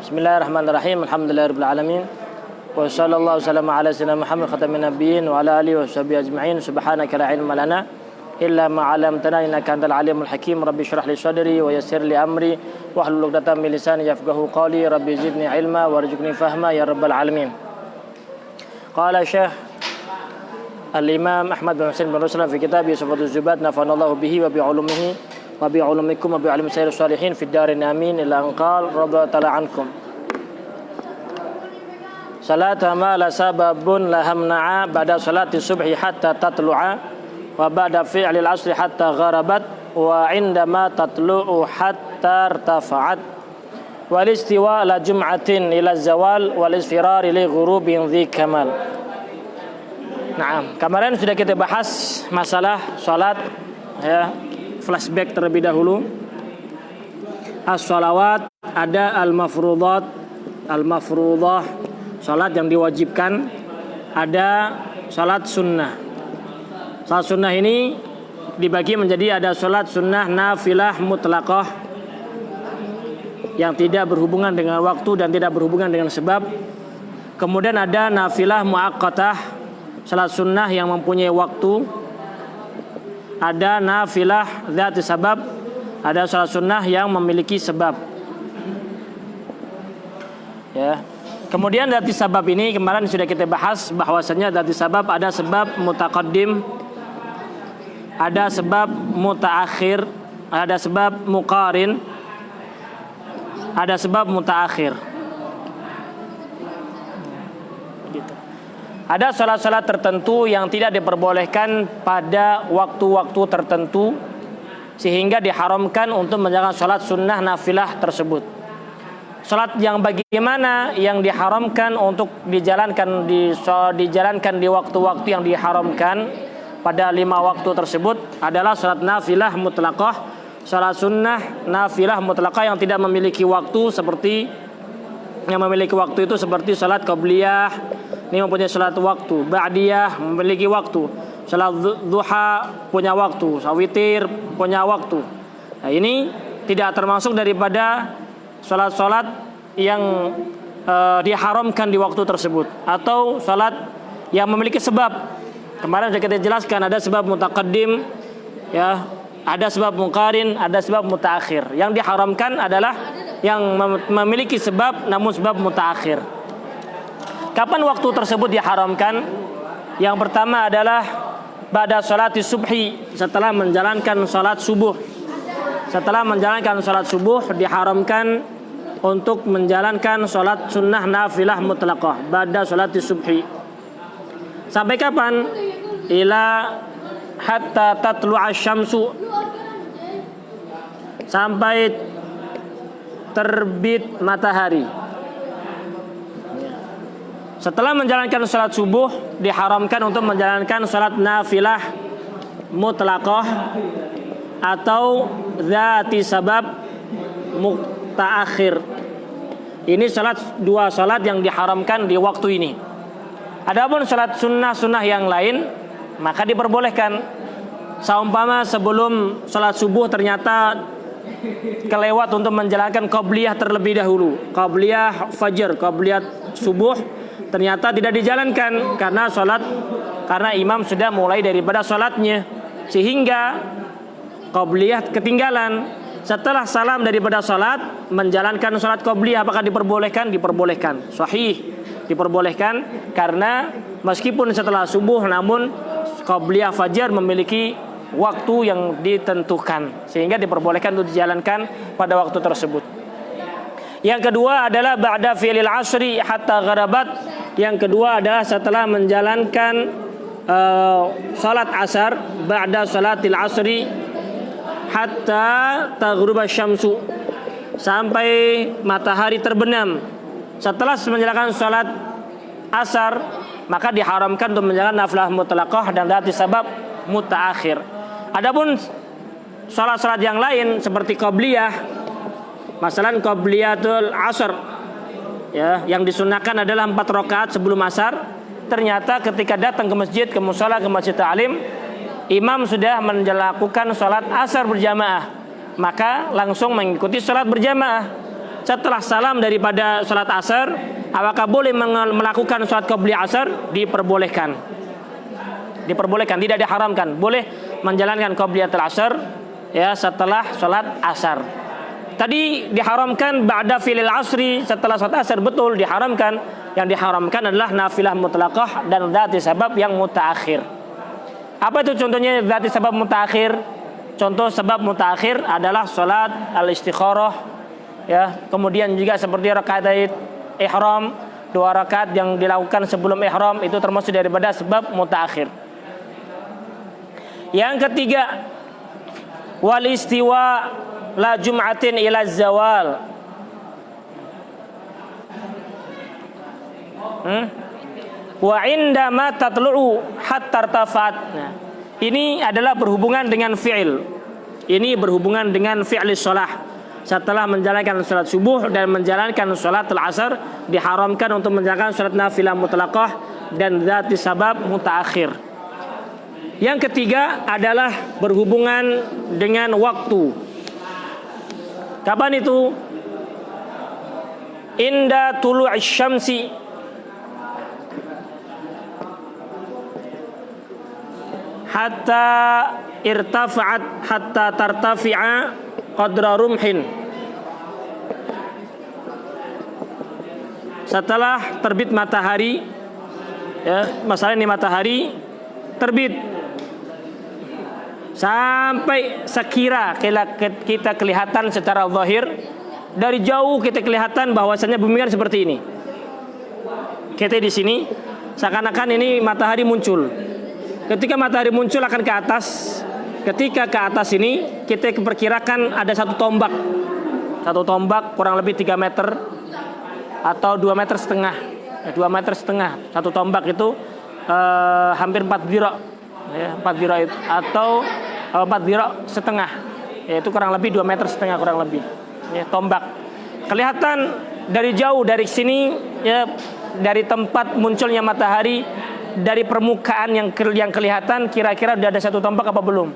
Bismillahirrahmanirrahim. Alhamdulillahirabbil alamin. Wa sallallahu sallama ala sayyidina Muhammad khatamin nabiyyin wa ala alihi washabihi ajma'in. Subhanaka la ilma lana illa ma 'allamtana innaka antal alimul hakim. Rabbi shrah li sadri wa yassir li amri wahlul 'uqdatam min lisani yafqahu qawli. Rabbi zidni ilma warzuqni fahma ya rabbal alamin. Qala Syekh Al-Imam Ahmad bin Husain bin Ruslan fi kitab Sifatul Zubat nafanallahu bihi wa bi ulumihi wa bi ulumikum wa bi ulumi sayyidil salihin fid darin amin ila anqal radhiyallahu ta'ala ankum. Salata ma la sababun la hamna'a ba'da salati subhi hatta tatlu'a wa ba'da fi'lil asri hatta gharabat wa 'indama tatlu'u hatta irtafa'at wal istiwa la jum'atin ila zawal wal isfirar li ghurubin dhi kamal. Nah, kemarin sudah kita bahas masalah salat ya, flashback terlebih dahulu. As-shalawat ada al-mafruḍat, al-mafruḍah, salat yang diwajibkan, ada salat sunnah. Salat sunnah ini dibagi menjadi ada salat sunnah nafilah mutlaqah yang tidak berhubungan dengan waktu dan tidak berhubungan dengan sebab. Kemudian ada nafilah muaqqatah, salat sunnah yang mempunyai waktu. Ada nafilah dzati sabab, ada salat sunnah yang memiliki sebab. Ya. Kemudian dzati sabab ini kemarin sudah kita bahas bahwasanya dzati sabab ada sebab mutaqaddim, ada sebab mutaakhir, ada sebab muqarin, ada sebab mutaakhir. Gitu. Ada salat-salat tertentu yang tidak diperbolehkan pada waktu-waktu tertentu sehingga diharamkan untuk menjalankan salat sunnah nafilah tersebut. Salat yang bagaimana yang diharamkan untuk dijalankan di waktu-waktu yang diharamkan pada 5 waktu tersebut adalah salat nafilah mutlaqah, salat sunnah nafilah mutlaqah yang tidak memiliki waktu seperti yang memiliki waktu itu seperti salat qabliyah, ini mempunyai salat waktu, ba'diyah memiliki waktu, salat duha punya waktu, salat witir punya waktu. Nah, ini tidak termasuk daripada salat-salat yang diharamkan di waktu tersebut atau salat yang memiliki sebab. Kemarin sudah kita jelaskan ada sebab mutaqaddim ya, ada sebab muqarin, ada sebab mutaakhir. Yang diharamkan adalah yang memiliki sebab namun sebab mutaakhir. Kapan waktu tersebut diharamkan? Yang pertama adalah ba'da salati subhi, setelah menjalankan salat subuh. Setelah menjalankan salat subuh diharamkan untuk menjalankan salat sunnah nafilah mutlaqah ba'da salati subhi. Sampai kapan? Ila hatta tatlu'a syamsu, sampai terbit matahari. Setelah menjalankan salat subuh diharamkan untuk menjalankan salat nafilah mutlaqah atau dzati sabab mutaakhir. Ini dua salat yang diharamkan di waktu ini. Adapun salat sunnah yang lain maka diperbolehkan. Saumpama sebelum salat subuh ternyata kelewat untuk menjalankan qabliyah terlebih dahulu, qabliyah fajr, qabliyah subuh ternyata tidak dijalankan karena imam sudah mulai daripada salatnya sehingga qabliyah ketinggalan. Setelah salam daripada salat menjalankan salat qabliyah apakah diperbolehkan? Diperbolehkan. Sahih, diperbolehkan karena meskipun setelah subuh namun qabliyah fajar memiliki waktu yang ditentukan sehingga diperbolehkan untuk dijalankan pada waktu tersebut. Yang kedua adalah ba'da fi'lil asri hatta gharabat. Yang kedua adalah setelah menjalankan salat asar, ba'da salatil asri hatta taghruba syamsu, sampai matahari terbenam. Setelah menjalankan salat asar maka diharamkan untuk menjalankan nafilah mutlaqah dan dzati sabab mutaakhir. Adapun salat-salat yang lain seperti qabliyah, masalan qabliyatul asar ya, yang disunahkan adalah 4 rakaat sebelum asar. Ternyata ketika datang ke masjid, ke musala, ke masjid ta'lim, imam sudah melakukan salat asar berjamaah, maka langsung mengikuti salat berjamaah. setelah salam daripada sholat asar, apakah boleh melakukan sholat qabliyah asar? Diperbolehkan. Diperbolehkan, tidak diharamkan. Boleh menjalankan qabliyatul asar ya setelah sholat asar. Tadi diharamkan ba'da fi'lil asri, setelah sholat asar, betul diharamkan. Yang diharamkan adalah nafilah mutlaqah dan dzati sabab yang mutaakhir. Apa itu contohnya dzati sabab mutaakhir? Contoh sebab mutaakhir adalah sholat al-istikharah ya, kemudian juga seperti rakaat ihram, 2 rakaat yang dilakukan sebelum ihram, itu termasuk daripada sebab mutaakhir. Yang ketiga, wal istiwa la jum'atin ila zawal. Wa indama tatlu'u hatta irtafat. Nah, ini adalah berhubungan dengan fi'il. Ini berhubungan dengan fi'il shalah. Setelah menjalankan salat subuh dan menjalankan salat al-asar, diharamkan untuk menjalankan salat nafilah mutlaqah dan dzati sabab mutaakhir. Yang ketiga adalah berhubungan dengan waktu. Kapan itu? Inda tulu'isy syamsi, hatta irtafa'at hatta tartafi'a qadra rumhin. Setelah terbit matahari ya, masalah ini matahari terbit sampai sekira kita kelihatan secara zahir, dari jauh kita kelihatan bahwasanya bumi kan seperti ini. Kita di sini seakan-akan ini matahari muncul. Ketika matahari muncul akan ke atas. Ketika ke atas ini kita perkirakan ada satu tombak. Satu tombak kurang lebih 3 meter atau 2,5 meter. 2,5 meter. Satu tombak itu hampir 4 dirok. Ya, 4 dirok itu, atau 4 dirok setengah. Yaitu kurang lebih 2,5 meter kurang lebih. Ya, tombak. Kelihatan dari jauh, dari sini ya, dari tempat munculnya matahari, dari permukaan yang kelihatan, kira-kira sudah ada satu tombak apa belum?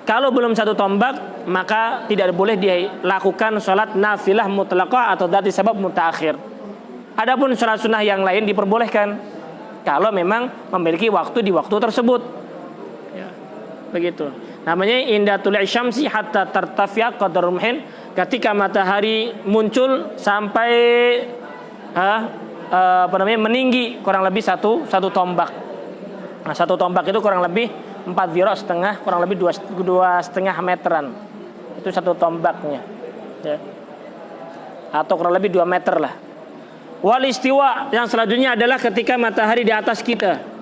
Kalau belum satu tombak, maka tidak boleh dilakukan sholat nafilah mutlaqah atau dzati sabab mutaakhir. Adapun sholat sunnah yang lain diperbolehkan kalau memang memiliki waktu di waktu tersebut. Ya, begitu. Namanya inda tulu'i syamsi hatta tartafi'a qadra rumhin, ketika matahari muncul sampai meninggi kurang lebih satu tombak. Nah, satu tombak itu kurang lebih 4 dirok setengah, kurang lebih 2,5 meteran. Itu satu tombaknya. Ya. Atau kurang lebih 2 meter lah. Wal istiwa yang selanjutnya adalah ketika matahari di atas kita.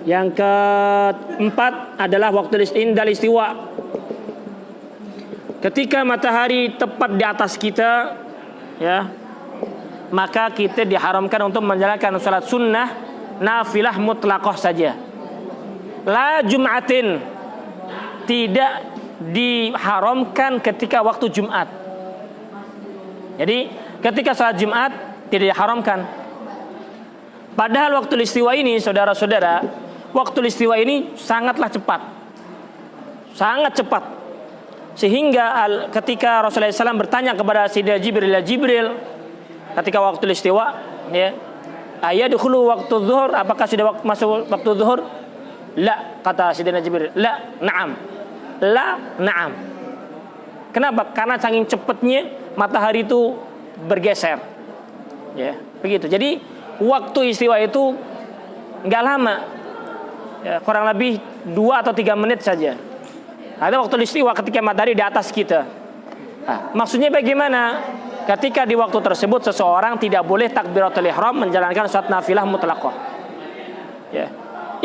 Yang keempat adalah waktu indal istiwa. Ketika matahari tepat di atas kita, ya, maka kita diharamkan untuk menjalankan salat sunnah nafilah mutlaqah saja. La jum'atin, tidak diharamkan ketika waktu Jumat. Jadi ketika salat Jumat tidak diharamkan. Padahal waktu istiwa ini, saudara-saudara, waktu istiwa ini sangatlah cepat. Sangat cepat. Sehingga ketika Rasulullah SAW bertanya kepada Sayyidina Jibril, ketika waktu istiwa, ya, ayadkhulu waktu zuhur, apakah sudah masuk waktu zuhur? La, kata Sayyidina Jibril. La, na'am. La, na'am. Kenapa? Karena saking cepatnya matahari itu bergeser. Ya, begitu. Jadi waktu istiwa itu enggak lama. Ya, kurang lebih 2 atau 3 menit saja. Ada waktu istiwa ketika matahari di atas kita. Nah, maksudnya bagaimana? Ketika di waktu tersebut seseorang tidak boleh takbiratul ihram, menjalankan salat nafilah mutlaqah. Ya.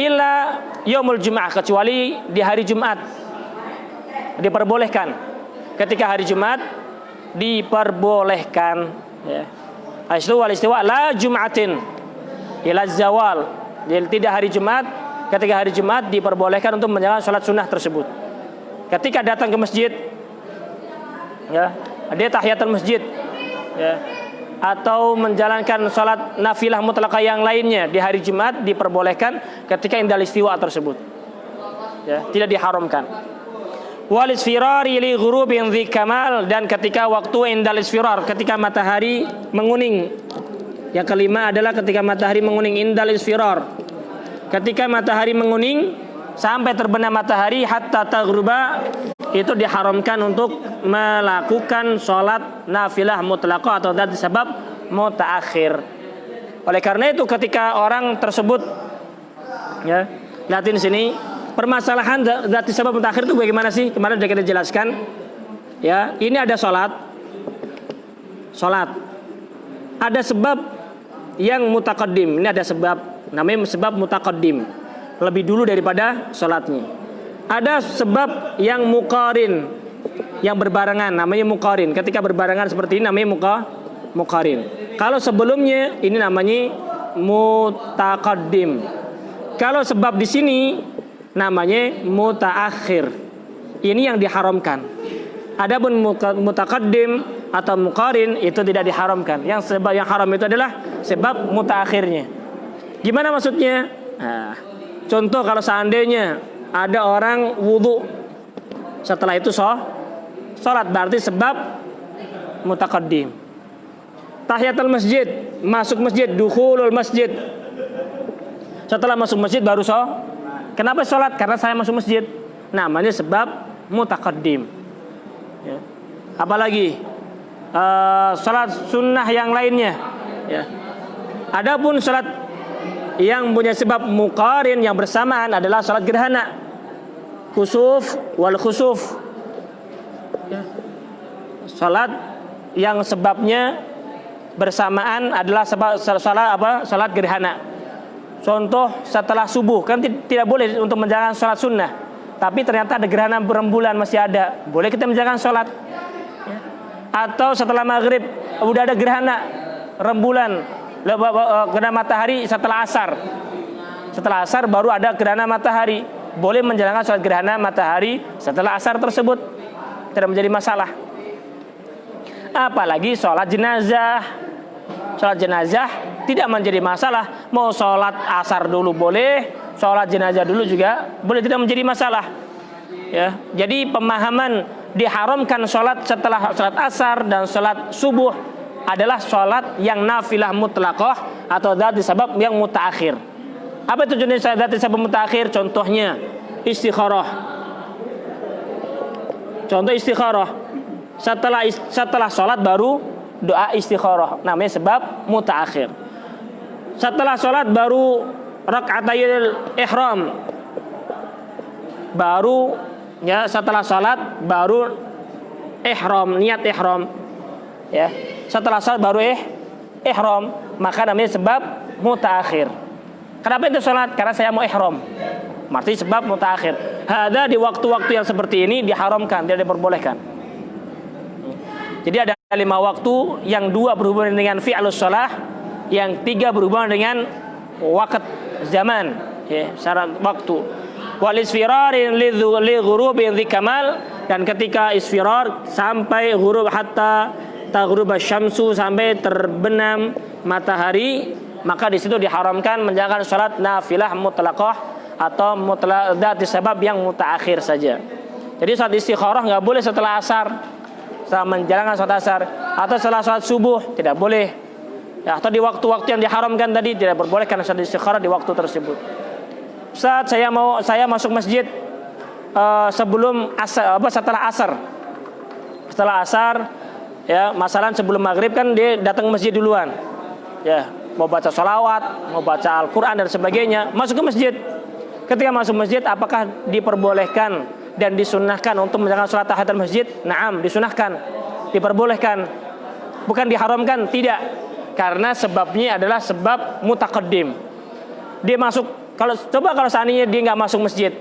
Illa yaumul Jum'ah, kecuali di hari Jumat. Diperbolehkan. Ketika hari Jumat diperbolehkan, ya. Itu wal istiwa la jum'atin ila zawal. Jadi tidak hari Jumat, ketika hari Jumat diperbolehkan untuk menjalankan salat sunnah tersebut. Ketika datang ke masjid, ya, dia tahiyatul masjid, ya, atau menjalankan salat nafilah mutlaqah yang lainnya di hari Jumat diperbolehkan ketika indal istiwa tersebut. Ya, tidak diharamkan. Wal isfirari li ghurubin dzi kamal, dan ketika waktu indal isfirar, ketika matahari menguning. Yang kelima adalah ketika matahari menguning, indal isfirar. Ketika matahari menguning sampai terbenam matahari hatta taghruba, itu diharamkan untuk melakukan sholat nafilah mutlaqah atau dzat sebab mutaakhir. Oleh karena itu ketika orang tersebut, ya, lihatin sini permasalahan dzat sebab mutaakhir itu bagaimana sih? Kemarin sudah kita jelaskan. Ya, ini ada sholat. Ada sebab yang mutaqaddim. Ini ada sebab, namanya sebab mutaqaddim, lebih dulu daripada sholatnya. Ada sebab yang muqarin, yang berbarengan, namanya muqarin. Ketika berbarengan seperti ini namanya muqarin. Kalau sebelumnya ini namanya mutaqaddim. Kalau sebab di sini namanya mutaakhir. Ini yang diharamkan. Adapun mutaqaddim atau muqarin itu tidak diharamkan. Yang sebab yang haram itu adalah sebab mutaakhirnya. Gimana maksudnya? Nah, contoh kalau seandainya ada orang wudu, setelah itu sholat, berarti sebab mutaqaddim. Tahiyatul masjid, masuk masjid, dukhulul masjid. Setelah masuk masjid baru sholat. Kenapa sholat? Karena saya masuk masjid. Namanya sebab mutaqaddim. Ya. Apalagi sholat sunnah yang lainnya. Ya. Adapun sholat yang punya sebab muqarin yang bersamaan adalah sholat gerhana, khusuf wal khusuf. Ya. Sholat yang sebabnya bersamaan adalah sholat gerhana. Contoh setelah subuh, kan tidak boleh untuk menjalankan sholat sunnah, tapi ternyata ada gerhana rembulan masih ada, boleh kita menjalankan sholat. Ya. Atau setelah maghrib udah ada gerhana rembulan, gerhana matahari setelah asar baru ada gerhana matahari, boleh menjalankan sholat gerhana matahari setelah asar tersebut, tidak menjadi masalah. Apalagi sholat jenazah tidak menjadi masalah. Mau sholat asar dulu boleh, sholat jenazah dulu juga boleh, tidak menjadi masalah. Ya, jadi pemahaman diharamkan sholat setelah sholat asar dan sholat subuh adalah sholat yang nafilah mutlaqah atau dzat sebab yang mutaakhir. Apa itu jenis dzat sebab mutaakhir? Contohnya istikharah. Contoh istikharah. Setelah sholat baru doa istikharah, namanya sebab mutaakhir. Setelah sholat baru rakaatayil ihram, baru ya setelah sholat baru ihram, niat ihram. Ya, setelah sholat baru ihram, maka namanya sebab mutaakhir. Kenapa itu sholat? Karena saya mau ihram, berarti sebab mutaakhir. Ada di waktu-waktu yang seperti ini diharamkan, tidak diperbolehkan. Jadi ada 5 waktu, yang 2 berhubungan dengan fi'lus shalah, yang 3 berhubungan dengan waqt zaman, ya, syarat waktu. Wal isfirarin li ghurubin dzi kamal, dan ketika isfirar sampai ghurub hatta taghruba syamsu, sampai terbenam matahari, maka di situ diharamkan menjalankan salat nafilah mutlaqah atau mutlaq dzat sebab yang mutaakhir saja. Jadi salat istikharah enggak boleh setelah asar, setelah menjalankan sholat asar, atau setelah sholat subuh tidak boleh, ya, atau di waktu-waktu yang diharamkan tadi tidak diperbolehkan sholat istikharah di waktu tersebut. Saat saya masuk masjid sebelum asar, setelah asar, ya, masalah sebelum maghrib kan dia datang ke masjid duluan, ya, mau baca sholawat, mau baca Al-Quran dan sebagainya, masuk ke masjid. Ketika masuk masjid, apakah diperbolehkan dan disunnahkan untuk menjalankan sholat tahiyatul masjid? Naam, disunnahkan, diperbolehkan, bukan diharamkan, tidak. Karena sebabnya adalah sebab mutaqaddim. Dia masuk, kalau seandainya dia nggak masuk masjid,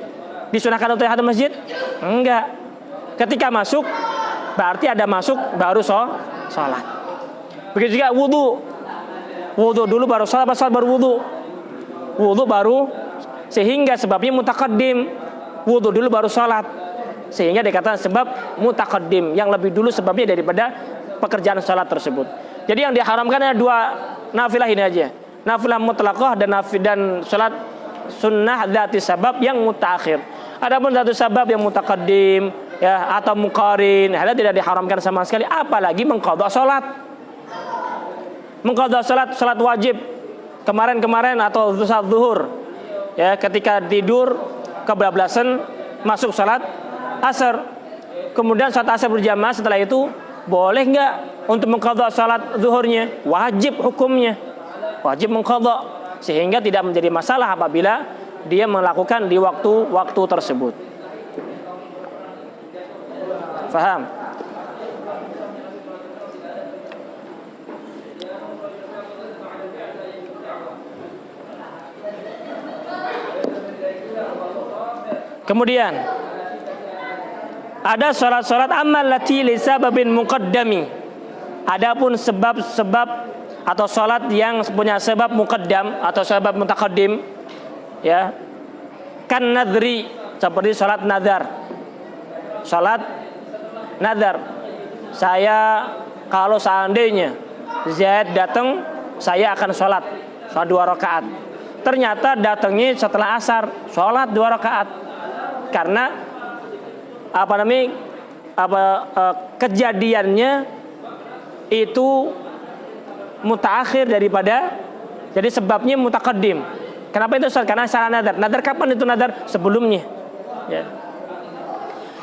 disunnahkan untuk tahiyatul masjid? Enggak. Ketika masuk, berarti ada masuk baru sholat. Begitu juga wudu dulu baru sholat, baru wudu baru, sehingga sebabnya mutaqaddim. Wudu dulu baru sholat, sehingga dikatakan sebab mutaqaddim, yang lebih dulu sebabnya daripada pekerjaan sholat tersebut. Jadi yang diharamkan ada 2 nafilah ini aja, nafilah mutlaqah dan sholat sunnah dzati sabab yang mutaakhir. Adapun dzatu sabab yang mutaqaddim, ya, atau muqarin, hal tidak diharamkan sama sekali, apalagi mengqadha salat. Mengqadha salat wajib kemarin atau salat zuhur, ya, ketika tidur kebablasan masuk salat asar, kemudian salat asar berjamaah, setelah itu boleh nggak untuk mengqadha salat zuhurnya? Wajib hukumnya, wajib mengqadha, sehingga tidak menjadi masalah apabila dia melakukan di waktu-waktu tersebut. Faham? Kemudian ada salat-salat amal lati li sababin muqaddami. Adapun sebab-sebab atau salat yang punya sebab muqaddam atau sebab mutaqaddim, ya, kan nadri, seperti salat nazar. Salat nazar, saya kalau seandainya Zaid datang, saya akan sholat 2 rakaat. Ternyata datangnya setelah asar, sholat 2 rakaat. Karena kejadiannya itu mutaakhir daripada, jadi sebabnya mutaqaddim. Kenapa itu? Karena salah nazar. Nazar kapan itu nazar? Sebelumnya, ya.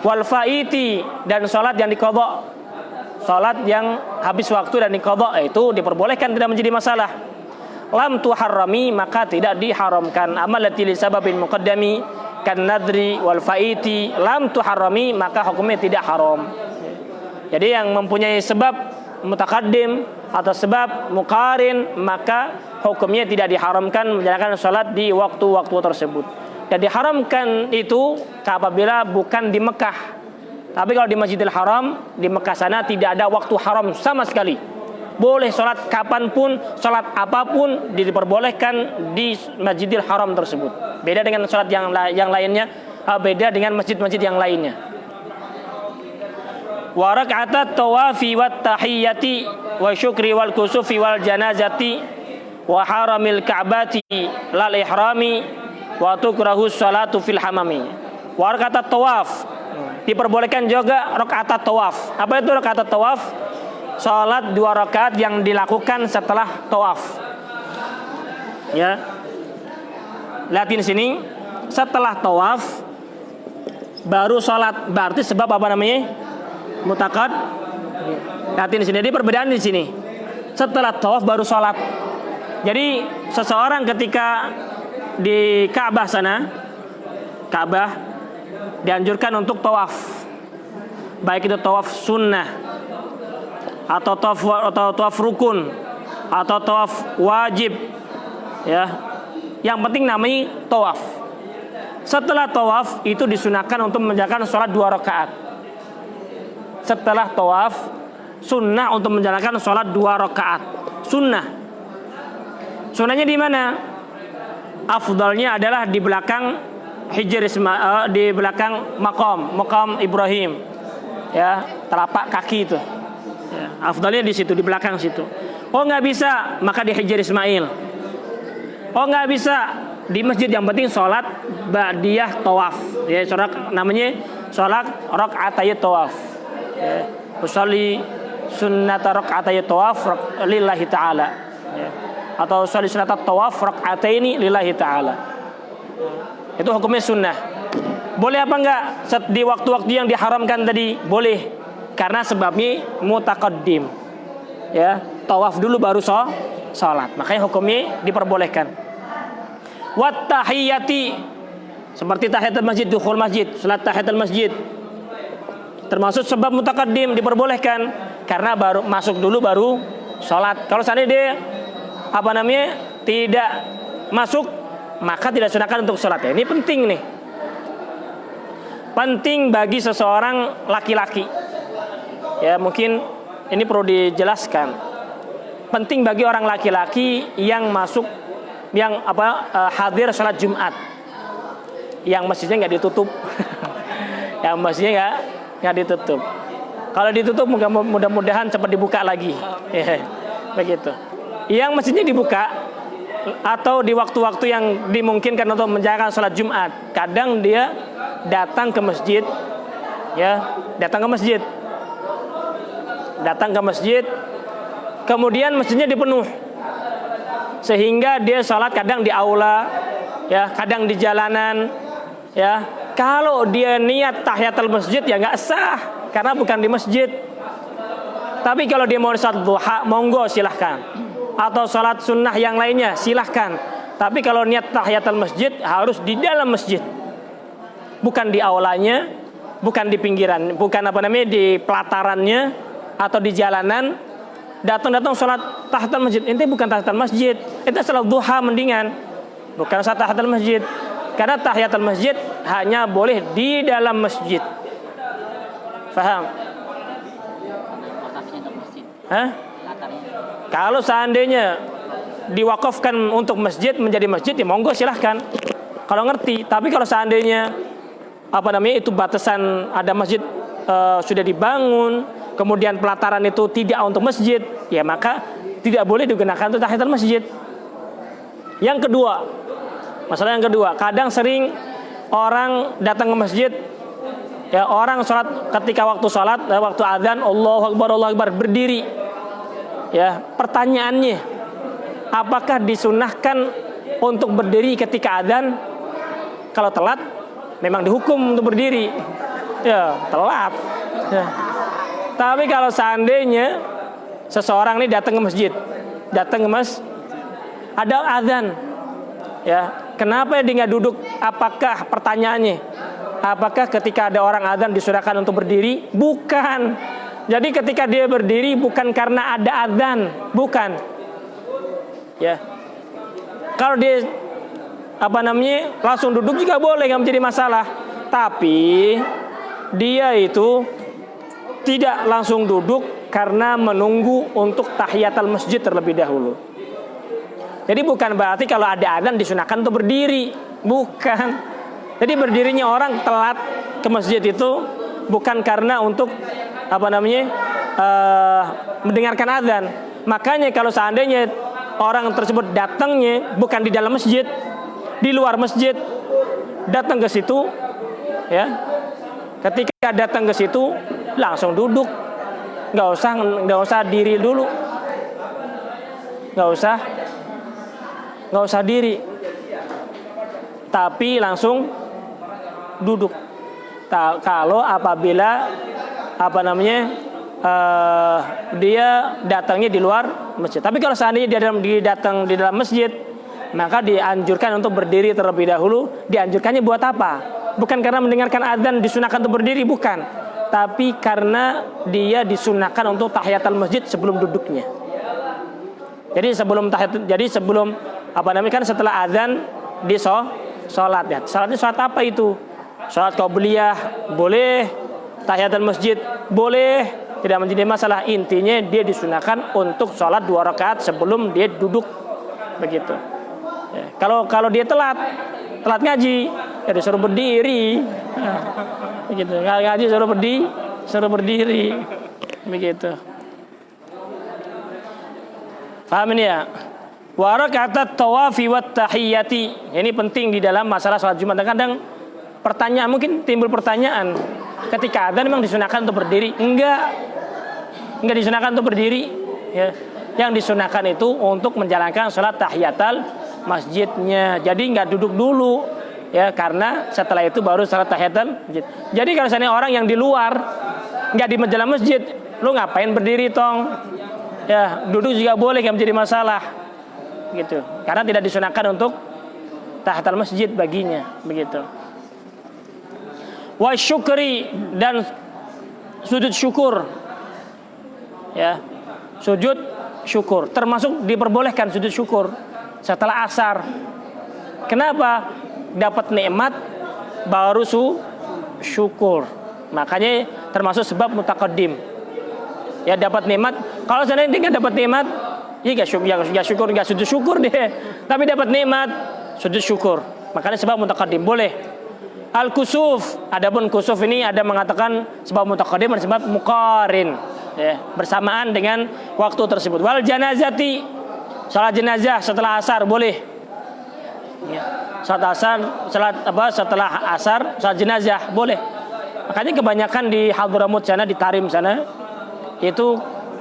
Wal faiti, dan sholat yang diqadha, sholat yang habis waktu dan diqadha, itu diperbolehkan, tidak menjadi masalah. Lam tuharrami, maka tidak diharamkan. Amalati li sababin muqaddami kan nadri wal faiti lam tuharrami, maka hukumnya tidak haram. Jadi yang mempunyai sebab mutaqaddim atau sebab muqarin, maka hukumnya tidak diharamkan menjalankan sholat di waktu-waktu tersebut. Dan diharamkan itu apabila bukan di Mekah. Tapi kalau di Masjidil Haram, di Mekah sana tidak ada waktu haram sama sekali. Boleh sholat kapanpun, sholat apapun diperbolehkan di Masjidil Haram tersebut. Beda dengan sholat yang lainnya, beda dengan masjid-masjid yang lainnya. Wa rak'atat tawafi wat tahiyyati wa syukri wal kusufi wal janazati wa haramil ka'bati lal ihrami wa tukrahu sholatu fil hamami. Wa rak'atat tawaf, diperbolehkan juga rak'atat tawaf. Apa itu rak'atat tawaf? Salat 2 rakaat yang dilakukan setelah tawaf. Ya. Lihatin sini, setelah tawaf baru salat. Berarti sebab apa namanya? Mutaqad. Lihatin sini, jadi perbedaan di sini. Setelah tawaf baru salat. Jadi seseorang ketika di Ka'bah sana, Ka'bah dianjurkan untuk tawaf, baik itu tawaf sunnah atau tawaf rukun atau tawaf wajib, ya. Yang penting namanya tawaf. Setelah tawaf itu disunahkan untuk menjalankan sholat 2 rakaat. Setelah tawaf sunnah untuk menjalankan sholat 2 rakaat. Sunnah. Sunnahnya di mana? Afdalnya adalah di belakang Hijr Ismail, di belakang makam Ibrahim, ya, telapak kaki itu, ya, afdalnya di situ, di belakang situ. Oh nggak bisa, maka di Hijr Ismail. Oh nggak bisa, di masjid, yang penting sholat ba'diyah tawaf, ya, sholat namanya sholat rak'atay tawaf, ya, usolli sunnata rak'atay tawaf lillahi ta'ala, ya, atau sholat sunat tawaf rak'ataini lillahi ta'ala. Itu hukumnya sunnah. Boleh apa enggak di waktu-waktu yang diharamkan tadi? Boleh, karena sebabnya mutaqaddim, ya, tawaf dulu baru sholat, makanya hukumnya diperbolehkan. Wat tahiyyati, seperti tahiyatul masjid, dukhul masjid, salat tahiyatul masjid, termasuk sebab mutaqaddim, diperbolehkan karena baru masuk dulu baru sholat. Kalau seandainya dia tidak masuk, maka tidak sunahkan untuk sholat. Ya, ini penting nih, penting bagi seseorang laki-laki, ya, mungkin ini perlu dijelaskan. Penting bagi orang laki-laki yang masuk, yang hadir sholat Jumat, yang masjidnya nggak ditutup, yang masjidnya nggak ditutup. Kalau ditutup mudah-mudahan cepat dibuka lagi, ya, begitu. Yang masjidnya dibuka atau di waktu-waktu yang dimungkinkan untuk menjalankan sholat Jumat. Kadang dia datang ke masjid ya, datang ke masjid. Datang ke masjid, kemudian masjidnya dipenuh. Sehingga dia sholat kadang di aula, ya, kadang di jalanan, ya. Kalau dia niat tahiyatul masjid ya nggak sah karena bukan di masjid. Tapi kalau dia mau sholat duha, monggo silahkan. Atau sholat sunnah yang lainnya silahkan. Tapi kalau niat tahiyatul masjid harus di dalam masjid, bukan di aulanya, bukan di pinggiran, bukan di pelatarannya atau di jalanan. Datang sholat tahiyatul masjid, ini bukan tahiyatul masjid, itu sholat duha mendingan, bukan sholat tahiyatul masjid. Karena tahiyatul masjid hanya boleh di dalam masjid. Faham? Hah? Kalau seandainya diwakafkan untuk masjid menjadi masjid, ya monggo silahkan. Kalau ngerti. Tapi kalau seandainya itu batasan ada masjid sudah dibangun, kemudian pelataran itu tidak untuk masjid, ya maka tidak boleh digunakan untuk tahiyatul masjid. Yang kedua, masalah yang kedua, kadang sering orang datang ke masjid, ya, orang sholat ketika waktu sholat, waktu adzan, Allahu Akbar berdiri. Ya, pertanyaannya, apakah disunahkan untuk berdiri ketika adzan? Kalau telat, memang dihukum untuk berdiri. Ya, telat. Ya. Tapi kalau seandainya seseorang ini datang ke masjid, ada adzan, ya. Kenapa dia nggak duduk? Apakah pertanyaannya? Apakah ketika ada orang adzan disunahkan untuk berdiri? Bukan. Jadi ketika dia berdiri bukan karena ada adzan, bukan. Ya. Kalau dia langsung duduk juga boleh, nggak menjadi masalah. Tapi dia itu tidak langsung duduk karena menunggu untuk tahiyatul masjid terlebih dahulu. Jadi bukan berarti kalau ada adzan disunahkan untuk berdiri, bukan. Jadi berdirinya orang telat ke masjid itu bukan karena untuk mendengarkan adzan. Makanya kalau seandainya orang tersebut datangnya bukan di dalam masjid, di luar masjid, datang ke situ, ya. Ketika datang ke situ langsung duduk, nggak usah diri dulu, nggak usah diri, tapi langsung duduk. Kalau apabila dia datangnya di luar masjid. Tapi kalau seandainya dia datang di dalam masjid, maka dianjurkan untuk berdiri terlebih dahulu. Dianjurkannya buat apa? Bukan karena mendengarkan adzan disunahkan untuk berdiri, bukan. Tapi karena dia disunahkan untuk tahiyatul masjid sebelum duduknya. Jadi sebelum kan setelah adzan di sholat, ya. Sholatnya sholat apa itu? Sholat qabliyah boleh, tahiyatul masjid boleh, tidak menjadi masalah. Intinya dia disunahkan untuk sholat 2 rakaat sebelum dia duduk, begitu. Ya. Kalau dia telat ngaji, ya disuruh berdiri, begitu. Kalau ngaji suruh berdiri, begitu. Paham ini ya? Wa raka'atat tawafi wat tahiyyati. Ini penting di dalam masalah sholat Jumat. Kadang pertanyaan, mungkin timbul pertanyaan, ketika adzan memang disunahkan untuk berdiri? Enggak disunahkan untuk berdiri, ya. Yang disunahkan itu untuk menjalankan sholat tahiyatul masjidnya. Jadi nggak duduk dulu, ya, karena setelah itu baru sholat tahiyatul masjid. Jadi kalau misalnya orang yang di luar nggak di dalam masjid, lu ngapain berdiri tong? Ya, duduk juga boleh, nggak menjadi masalah, gitu. Karena tidak disunahkan untuk tahiyatul masjid baginya, begitu. Wa syukri, dan sujud syukur, ya, sujud syukur termasuk diperbolehkan sujud syukur setelah asar. Kenapa? Dapat nikmat baru syukur. Makanya termasuk sebab mutaqaddim. Ya, dapat nikmat. Kalau seandainya dia nggak dapat nikmat, ya nggak syukur, nggak sujud syukur deh. Tapi dapat nikmat, sujud syukur. Makanya sebab mutaqaddim boleh. Al-kusuf, adapun kusuf ini ada mengatakan sebab mutaqaddim dan sebab muqarin, ya, bersamaan dengan waktu tersebut. Wal janazati, salat jenazah setelah asar boleh. Ya. Setelah asar salat jenazah boleh. Makanya kebanyakan di Hadramut sana, di Tarim sana, itu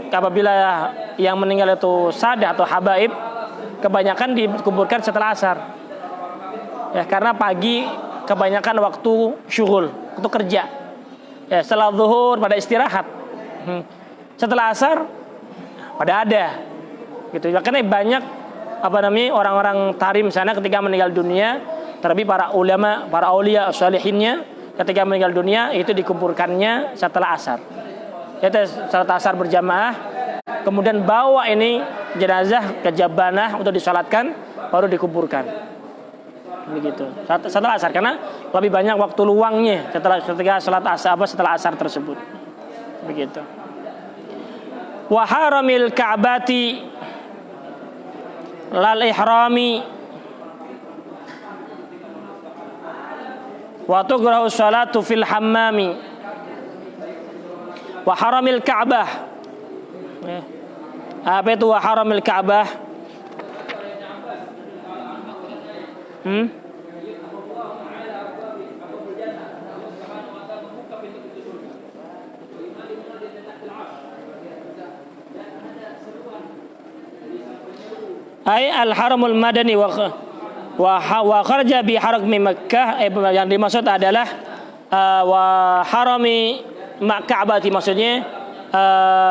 apabila yang meninggal itu sadah atau habaib, kebanyakan dikuburkan setelah asar. Ya, karena pagi kebanyakan waktu syughul, waktu kerja. Ya, setelah zuhur pada istirahat. Setelah asar pada ada. Gitu. Ya, karena banyak orang-orang Tarim sana ketika meninggal dunia, terlebih para ulama, para aulia salihinnya ketika meninggal dunia itu dikuburkannya setelah asar. Yaitu setelah asar berjamaah, kemudian bawa ini jenazah ke Jabanah untuk disalatkan, baru dikuburkan. Begitu. Setelah asar, karena lebih banyak waktu luangnya ketika salat asar setelah asar tersebut. Begitu. Wa haramil ka'bati lal ihrami wa tugrahu salatu fil hammami wa haramil ka'bah. Apa itu wa haramil ka'bah? Ay al-haramul madani wa kharaja bi harami Makkah. Yang dimaksud adalah wa harami Ka'bati, maksudnya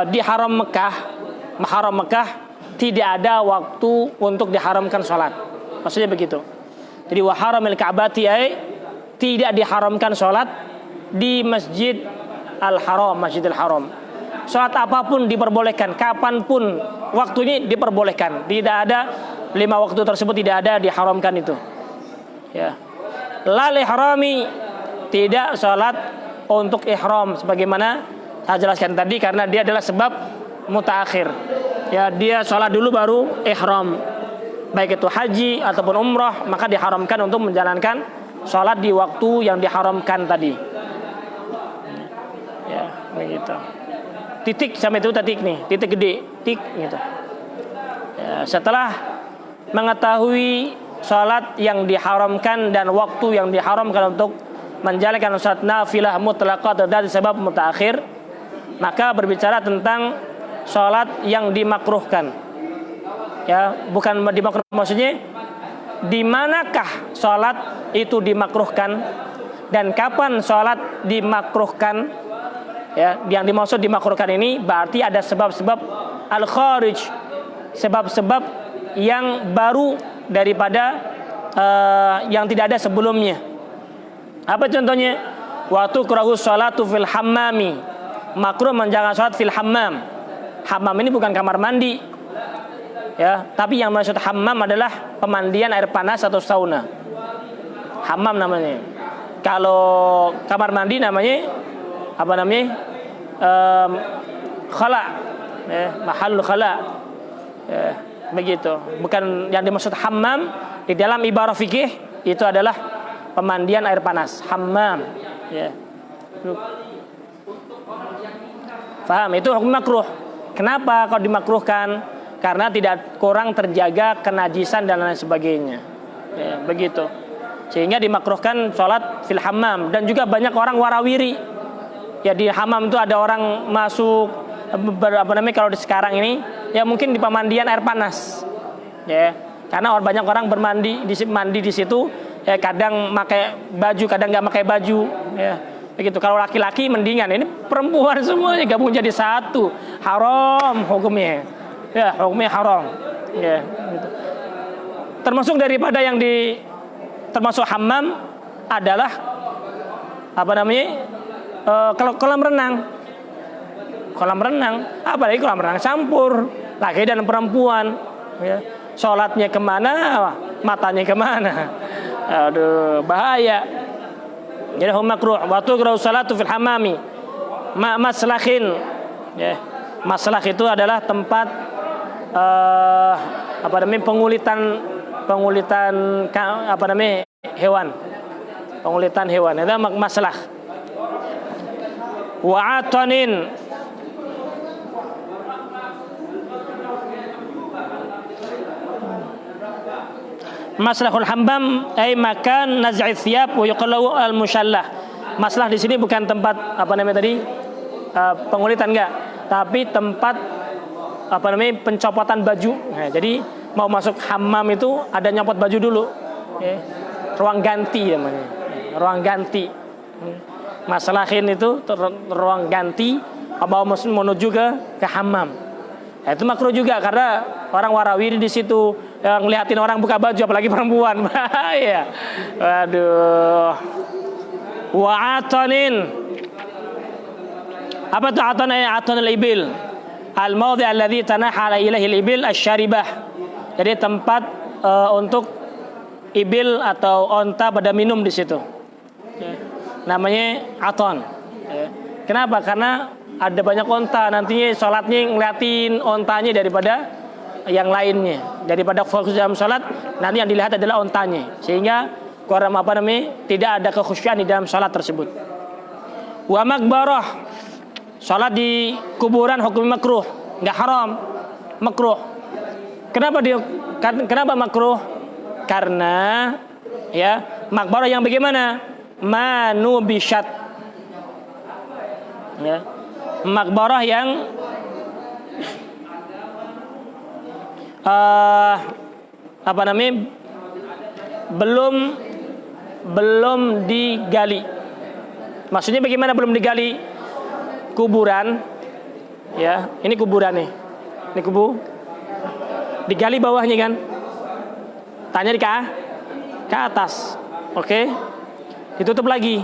di haram Mekah, mahram Mekah tidak ada waktu untuk diharamkan salat. Maksudnya begitu. Jadi wa haramil Ka'bati ay tidak diharamkan salat di Masjid Al-Haram, Masjidil Haram. Salat apapun diperbolehkan, kapanpun waktunya diperbolehkan. Tidak ada 5 waktu tersebut, tidak ada diharamkan itu. Ya. Lal ihrami, tidak salat untuk ihram sebagaimana saya jelaskan tadi, karena dia adalah sebab mutaakhir. Ya, dia salat dulu baru ihram. Baik itu haji ataupun umrah, maka diharamkan untuk menjalankan salat di waktu yang diharamkan tadi. Ya, begitu. Titik sampai itu titik nih, titik gede, tik gitu. Ya, setelah mengetahui salat yang diharamkan dan waktu yang diharamkan untuk menjalankan salat nafilah mutlaqah dari sebab mutaakhir, maka berbicara tentang salat yang dimakruhkan. Ya, bukan dimakruh, maksudnya di manakah salat itu dimakruhkan dan kapan salat dimakruhkan. Ya, yang dimaksud dimakruhkan ini berarti ada sebab-sebab al-kharij, sebab-sebab yang baru daripada yang tidak ada sebelumnya. Apa contohnya? Wa tukrahu sholatu fil hammami, makruh menjalankan salat fil hammam. Hammam ini bukan kamar mandi. Ya, tapi yang maksud hammam adalah pemandian air panas atau sauna. Hammam namanya. Kalau kamar mandi namanya apa namanya? Khala, ya, mahal khala. Ya, begitu. Bukan yang dimaksud hammam di dalam ibarah fikih itu adalah pemandian air panas, hammam. Ya. Faham? Itu hukum makruh. Kenapa kalau dimakruhkan? Karena tidak kurang terjaga kenajisan dan lain sebagainya. Ya, begitu. Sehingga dimakruhkan sholat fil hammam. Dan juga banyak orang warawiri. Ya, di hammam itu ada orang masuk kalau di sekarang ini ya mungkin di pemandian air panas. Ya. Karena banyak orang mandi di situ, ya kadang pakai baju, kadang nggak pakai baju, ya. Begitu. Kalau laki-laki mendingan, ini perempuan semuanya gabung jadi satu. Haram hukumnya. Ya, hukumnya haram. Ya, gitu. Termasuk daripada yang termasuk hammam adalah apa namanya? Kalau kolam renang, apalagi kolam renang campur laki dan perempuan, ya. Sholatnya kemana, matanya kemana, aduh bahaya. Jadi makruh. Waktu kalau salatu fil hamami, maslahin, ya. Maslah itu adalah tempat apa namanya pengulitan apa namanya hewan, pengulitan hewan. Itu maslah. Wa'atanin, maslahul hammam ay makan naz'i thiyab wa yuqallu al-mushallah. Masalah di sini bukan tempat apa namanya tadi pengulitan enggak, tapi tempat apa namanya pencopotan baju. Nah, jadi mau masuk hammam itu ada nyopot baju dulu. Ya. Ruang ganti namanya. Ruang ganti. Masalahin itu ruang ganti mau menuju ke hammam. Nah, itu makruh juga karena orang warawiri di situ yang ngeliatin orang buka baju apalagi perempuan. Bahaya. Waduh. Wa'atanin. Apa itu atan? Atan al-ibil. Al-mawdi' alladhi tanaha ilaihi al-ibil asy-syaribah. Jadi tempat untuk ibil atau onta pada minum di situ. Okay. Namanya atan. Okay. Kenapa? Karena ada banyak onta, nantinya sholatnya ngeliatin ontanya daripada yang lainnya. Daripada fokus dalam sholat, nanti yang dilihat adalah ontanya. Sehingga kurang apa namanya tidak ada kekhusyuan di dalam sholat tersebut. Wa makbarah. Sholat di kuburan hukum makruh, nggak haram, makruh. Kenapa makruh? Karena ya makbarah yang bagaimana? Manubishat. Ya. Makbarah yang apa namanya? belum digali. Maksudnya bagaimana belum digali? Kuburan, ya, ini kuburan nih, ini digali bawahnya kan, tanya ke atas, oke, ditutup lagi,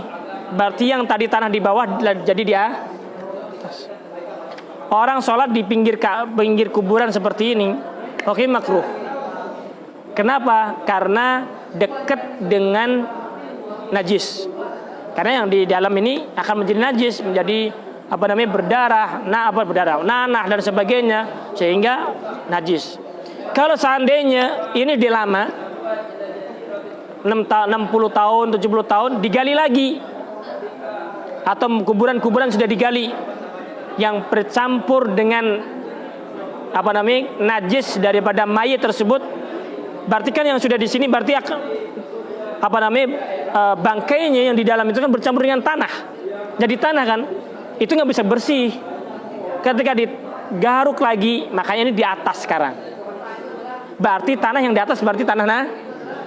berarti yang tadi tanah di bawah jadi di atas. Orang sholat di pinggir kuburan seperti ini, oke, makruh. Kenapa? Karena dekat dengan najis. Karena yang di dalam ini akan menjadi najis, menjadi apa namanya berdarah, nanah dan sebagainya, sehingga najis. Kalau seandainya ini dilama 60 tahun, 70 tahun digali lagi, atau kuburan-kuburan sudah digali yang bercampur dengan apa namanya najis daripada mayit tersebut, berarti kan yang sudah di sini berarti apa namanya bangkainya yang di dalam itu kan bercampur dengan tanah, jadi tanah kan, itu nggak bisa bersih. Ketika digaruk lagi, makanya ini di atas sekarang. Berarti tanah yang di atas berarti tanah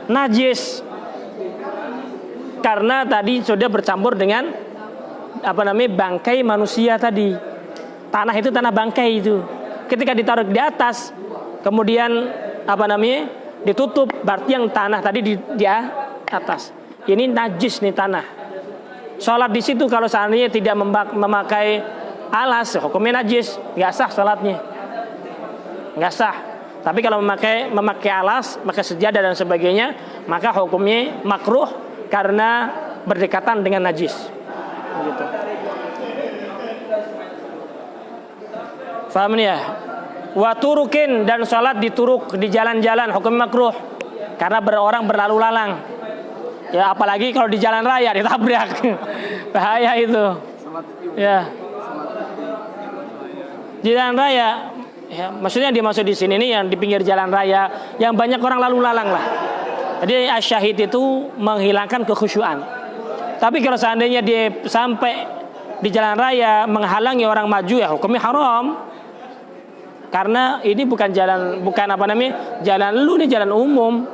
najis. Karena tadi sudah bercampur dengan apa namanya bangkai manusia tadi. Tanah itu tanah bangkai itu. Ketika ditaruh di atas, kemudian apa namanya ditutup, berarti yang tanah tadi di atas. Ini najis nih tanah. Sholat di situ kalau seandainya tidak memakai alas, hukumnya najis, nggak sah sholatnya, nggak sah. Tapi kalau memakai alas, maka sejadah dan sebagainya, maka hukumnya makruh karena berdekatan dengan najis. Begitu. Faham ya? Wa turukin, dan sholat di turuk, di jalan-jalan, hukum makruh karena orang berlalu lalang. Ya apalagi kalau di jalan raya ditabrak, bahaya itu. Ya. Di jalan raya, ya, maksudnya dimaksud di sini nih yang di pinggir jalan raya, yang banyak orang lalu lalang lah. Jadi asyahid itu menghilangkan kekhusyuan. Tapi kalau seandainya dia sampai di jalan raya menghalangi orang maju, ya hukumnya haram. Karena ini bukan jalan lu, ini jalan umum.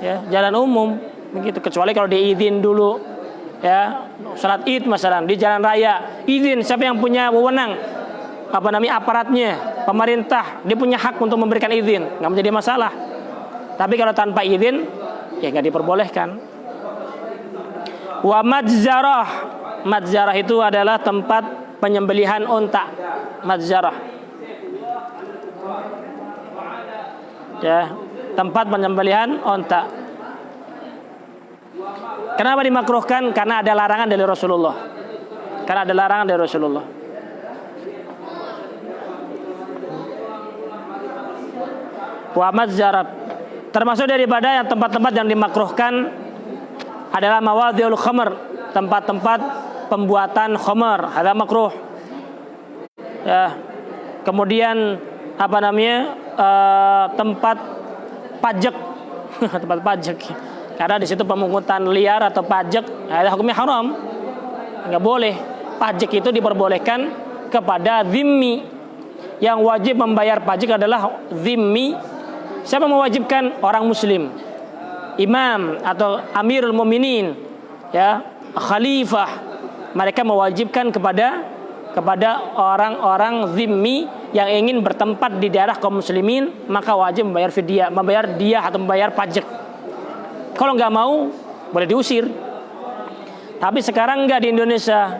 Ya, jalan umum. Begitu, kecuali kalau diizin dulu, ya, salat id masalah di jalan raya, izin, siapa yang punya wewenang, aparatnya, pemerintah, dia punya hak untuk memberikan izin, nggak menjadi masalah. Tapi kalau tanpa izin, ya nggak diperbolehkan. Wa madzarah itu adalah tempat penyembelihan unta, madzarah, ya, tempat penyembelihan unta. Kenapa dimakruhkan? Karena ada larangan dari Rasulullah. Wa madzarah, termasuk daripada yang tempat-tempat yang dimakruhkan adalah mawadhi'ul khamr, tempat-tempat pembuatan khamr, ada makruh. Ya. Kemudian tempat pajak tempat pajak, Karena di situ pemungutan liar atau pajak ada hukumnya haram. Nggak boleh. Pajak itu diperbolehkan kepada zimmi. Yang wajib membayar pajak adalah zimmi. Siapa mewajibkan? Orang muslim. Imam atau amirul mukminin, ya, khalifah. Mereka mewajibkan kepada orang-orang zimmi yang ingin bertempat di daerah kaum muslimin, maka wajib membayar fidyah, membayar diyah atau membayar pajak. Kalau nggak mau, boleh diusir. Tapi sekarang nggak di Indonesia,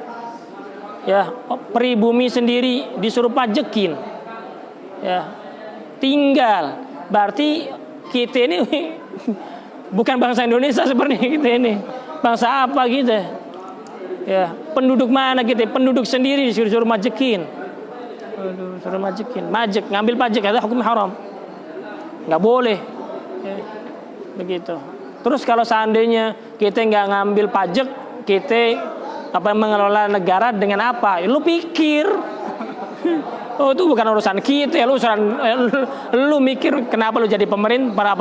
ya, pribumi sendiri disuruh pajekin, ya, tinggal. Berarti kita ini bukan bangsa Indonesia seperti kita ini. Bangsa apa kita? Ya, penduduk mana kita? Penduduk sendiri disuruh majekin. Aduh, suruh majekin. Majek, ngambil pajak ada hukum haram. Nggak boleh. Ya, begitu. Terus kalau seandainya kita nggak ngambil pajak, kita mengelola negara dengan apa? Lu pikir. Oh, itu bukan urusan kita. Lu mikir kenapa lu jadi pemerintah,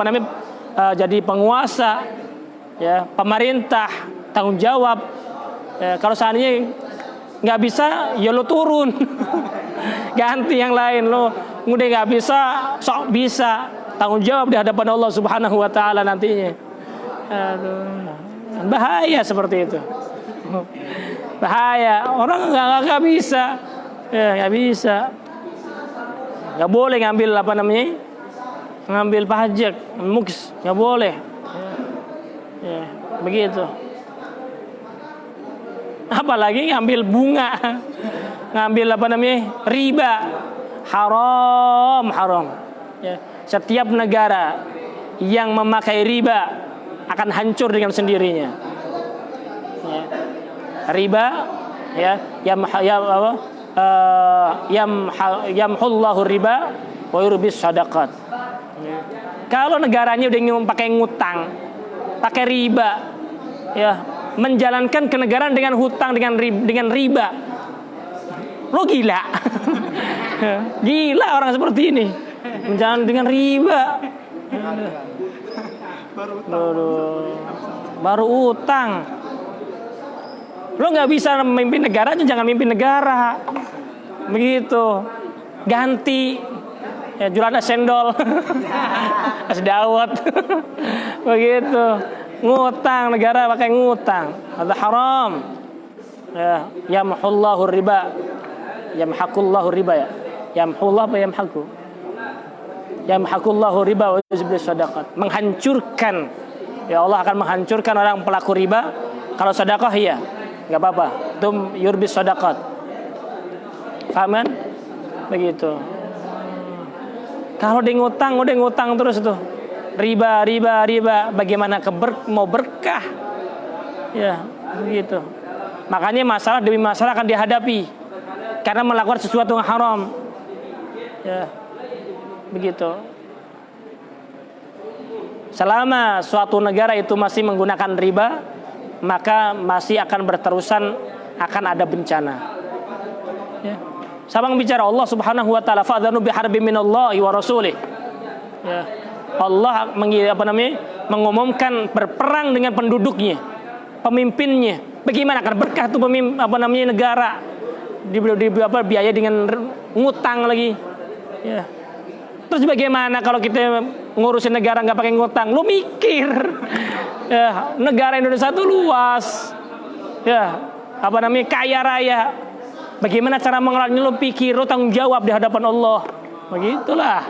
jadi penguasa, ya, pemerintah, tanggung jawab. Ya, kalau seandainya nggak bisa, ya lo turun, ganti yang lain. Lo udah nggak bisa, sok bisa, tanggung jawab di hadapan Allah Subhanahu Wa Taala nantinya. Aduh, bahaya seperti itu. Bahaya. Orang nggak bisa, ya, nggak bisa, nggak boleh ngambil ngambil pajak, muks, nggak boleh. Ya, begitu. Apalagi ngambil bunga, ngambil riba, haram. Ya. Setiap negara yang memakai riba akan hancur dengan sendirinya. Ya. Riba, ya, yamhullahu riba wa yurbis sadaqat. Ya. Kalau negaranya udah pakai ngutang, pakai riba, ya, menjalankan kenegaraan dengan hutang, dengan riba. Lo gila. Gila orang seperti ini. Menjalankan dengan riba. Baru utang. Lo nggak bisa memimpin negara, jangan mimpin negara. Begitu. Ganti. Ya, jualan es cendol. Es dawet. Begitu. Ngutang, negara pakai ngutang, ada haram. Ya, yamhullahu riba, yamhaqullahu riba, ya, yamhullah apa yamhaqu? Yamhaqullahu riba wa yuzbil sadaqat. Menghancurkan, ya, Allah akan menghancurkan orang pelaku riba. Kalau sedekah, iya, nggak apa-apa. Itu yurbis sadaqat. Paham kan? Begitu. Kalau dia ngutang terus tuh. Riba. Bagaimana mau berkah? Ya, begitu. Makanya masalah demi masalah akan dihadapi karena melakukan sesuatu yang haram. Ya, begitu. Selama suatu negara itu masih menggunakan riba, maka masih akan berterusan, akan ada bencana. Ya. Sabang bicara Allah Subhanahu Wa Taala, fa'dzanu biharbin minallahi wa rasulih. Ya. Allah mengumumkan berperang dengan penduduknya, pemimpinnya. Bagaimana akan berkah tuh negara biaya dengan ngutang lagi. Ya. Terus bagaimana kalau kita ngurusin negara nggak pakai ngutang? Lu mikir, ya, negara Indonesia itu luas, ya, kaya raya. Bagaimana cara mengelolanya? Lu pikir, lu tanggung jawab di hadapan Allah. Begitulah.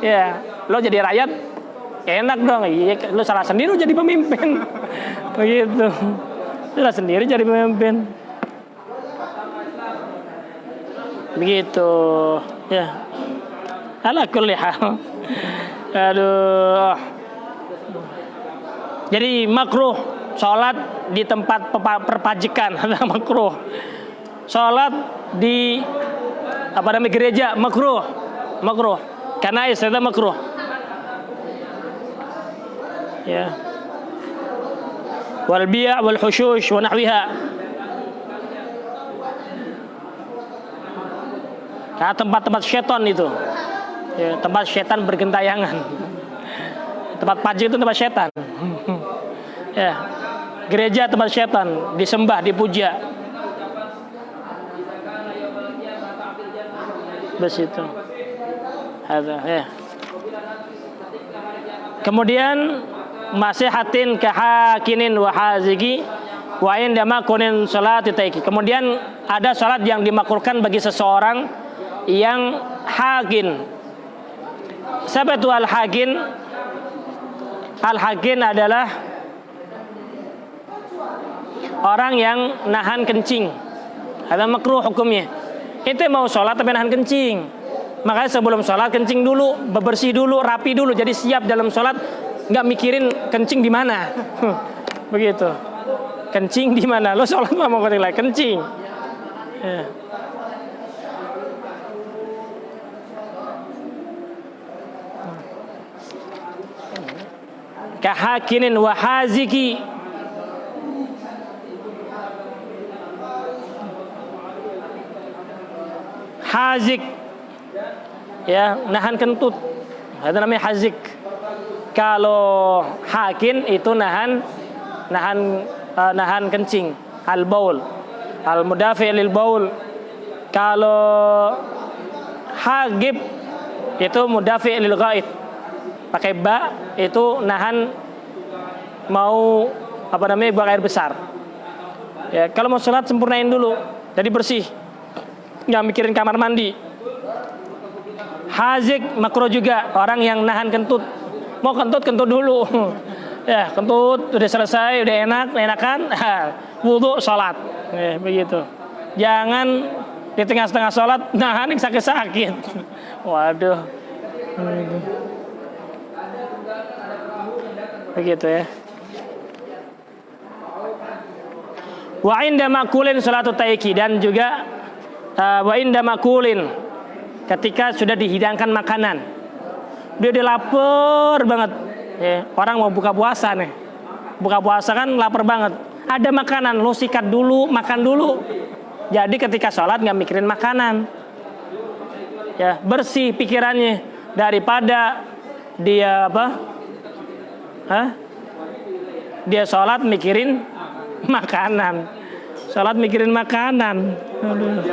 Ya, lo jadi rakyat enak dong. Lo salah sendiri lo jadi pemimpin. Begitu. Salah sendiri jadi pemimpin. Begitu. Ya. Ala kulli hal. Aduh. Jadi makruh sholat di tempat perpajikan. Makruh. Sholat di gereja makruh. Karena istilah makruh. Ya. Wal bi' wal hushush wa nahwiha. Karena tempat-tempat syaitan itu. Ya, tempat syaitan bergentayangan. Tempat pajak itu tempat syaitan. Ya, gereja tempat syaitan, disembah, dipuja. Besitu. Ada ya. Kemudian masihatin kahakinin wa haziki wa indama kunin salati taiki. Kemudian ada salat yang dimakruhkan bagi seseorang yang hakin. Siapa itu al-hakin? Al-hakin adalah orang yang nahan kencing. Ada makruh hukumnya. Itu mau sholat tapi nahan kencing. Makanya sebelum sholat kencing dulu, bebersih dulu, rapi dulu. Jadi siap dalam sholat, nggak mikirin kencing di mana. Begitu. Kencing di mana? Lo sholat mau kencing lagi kencing. Ya. Kahakinin wa haziki. Hazik, ya, nahan kentut. Itu namanya hazik. Kalau hakin itu nahan kencing. Al baul, al mudafi lil baul. Kalau hagib itu mudafi lil ghaid. Pakai ba itu nahan mau buang air besar. Ya, kalau mau sholat sempurnain dulu, jadi bersih. Nggak mikirin kamar mandi. Hazik makruh juga, orang yang nahan kentut. Mau kentut dulu. Ya, kentut udah selesai, udah enakan, wudu sholat. Ya, begitu. Jangan di tengah-tengah sholat nahan yang sakit-sakit. Waduh. Begitu ya. Wa inda makulin sholatu taiki, dan juga wa inda makulin, ketika sudah dihidangkan makanan, dia udah lapar banget ya. Orang mau buka puasa nih, buka puasa kan lapar banget, ada makanan, lo sikat dulu, makan dulu. Jadi ketika sholat nggak mikirin makanan ya, bersih pikirannya daripada dia dia sholat mikirin makanan. Sholat mikirin makanan. Aduh.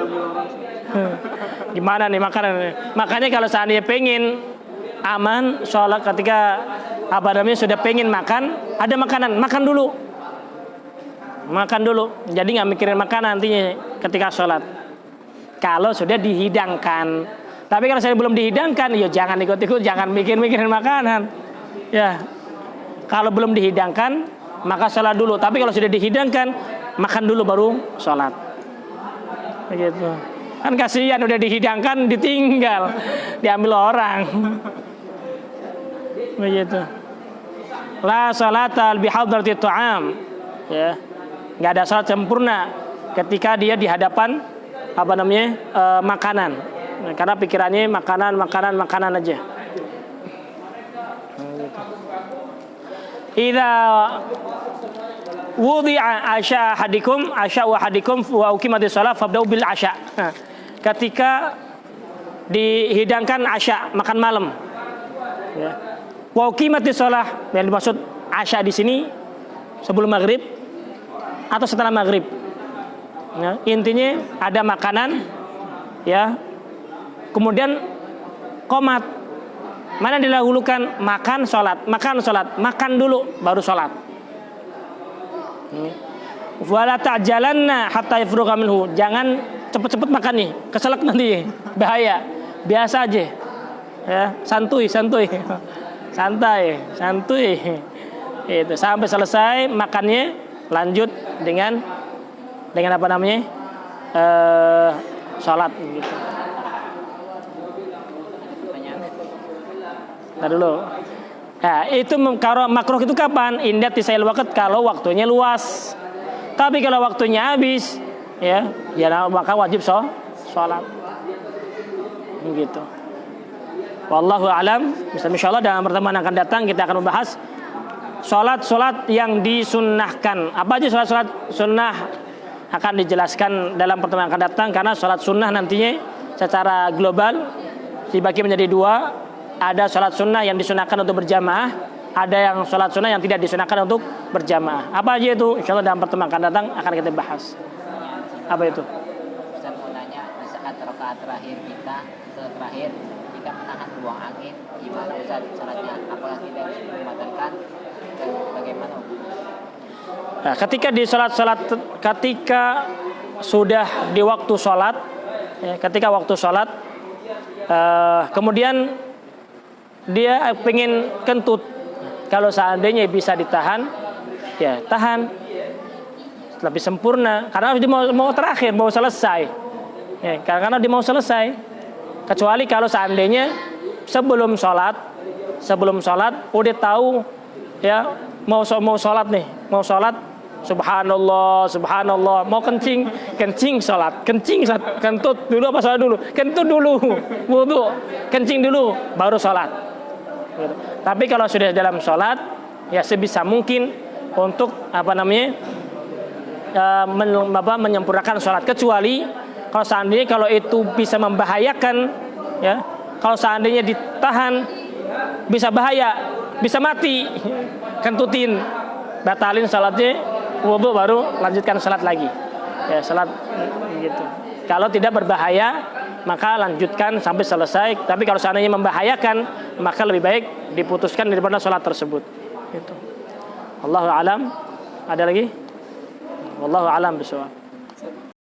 Gimana nih makanan? Makanya kalau seandainya pengen aman sholat, ketika sudah pengen makan, ada makanan, makan dulu. Jadi nggak mikirin makanan nantinya ketika sholat. Kalau sudah dihidangkan. Tapi kalau saya belum dihidangkan, ya jangan ikut-ikut, jangan mikirin makanan. Ya, kalau belum dihidangkan, maka sholat dulu. Tapi kalau sudah dihidangkan, makan dulu baru sholat. Begitu. Kan kasihan udah dihidangkan ditinggal, diambil orang. Begitu. La salata bihadratit ta'am. Ya. Enggak ada salat sempurna ketika dia di hadapan makanan. Karena pikirannya makanan aja. Idza wudi'a asya ahadikum wa uqimatis shalah fabda'u bil asya. Ketika dihidangkan asya, makan malam. Ya. Wa uqimatis shalah, yang dimaksud asya di sini sebelum maghrib atau setelah maghrib. Ya, intinya ada makanan, ya. Kemudian qomat. Mana didahulukan? Makan sholat, makan dulu baru sholat. Wala ta'jalanna hatta yafruqa minhu. Jangan cepet-cepet makan nih, keselak nanti, bahaya. Biasa aja. Ya, santai. Itu sampai selesai makannya, lanjut dengan sholat gitu. Nah dulu. Nah, itu makruh itu kapan? Indat tisail waqt, kalau waktunya luas. Tapi kalau waktunya habis, ya maka wajib sholat. Begitu. Wallahu a'lam. Insyaallah dalam pertemuan akan datang kita akan membahas sholat yang disunnahkan. Apa aja sholat sunnah akan dijelaskan dalam pertemuan akan datang, karena sholat sunnah nantinya secara global dibagi menjadi dua. Ada sholat sunnah yang disunahkan untuk berjamaah, ada yang sholat sunnah yang tidak disunahkan untuk berjamaah. Apa aja itu? Insya Allah dalam pertemuan akan datang akan kita bahas. Apa itu? Ustaz mau nanya, di saat rakaat terakhir kita terakhir kita menahan buang angin, gimana Ustaz sholatnya? Apakah tidak membatalkan dan bagaimana? Nah, ketika di ketika sudah di waktu sholat, ya, ketika waktu sholat, kemudian dia pengen kentut. Kalau seandainya bisa ditahan, ya tahan. Lebih sempurna. Karena dia mau terakhir, mau selesai. Ya, karena dia mau selesai. Kecuali kalau seandainya sebelum sholat, udah tahu, ya mau sholat nih, mau sholat, subhanallah, subhanallah, mau kencing sholat, kentut dulu apa sholat dulu? Kentut dulu, wudu, kencing dulu, baru sholat. Tapi kalau sudah dalam sholat, ya sebisa mungkin untuk menyempurnakan sholat. Kecuali kalau seandainya kalau itu bisa membahayakan, ya kalau seandainya ditahan bisa bahaya, bisa mati, kentutin, batalin sholatnya, wudu baru lanjutkan sholat lagi. Ya sholat gitu. Kalau tidak berbahaya, maka lanjutkan sampai selesai. Tapi kalau seandainya membahayakan, maka lebih baik diputuskan daripada sholat tersebut. Gitu. Wallahu a'lam. Ada lagi? Wallahu a'lam bishawab.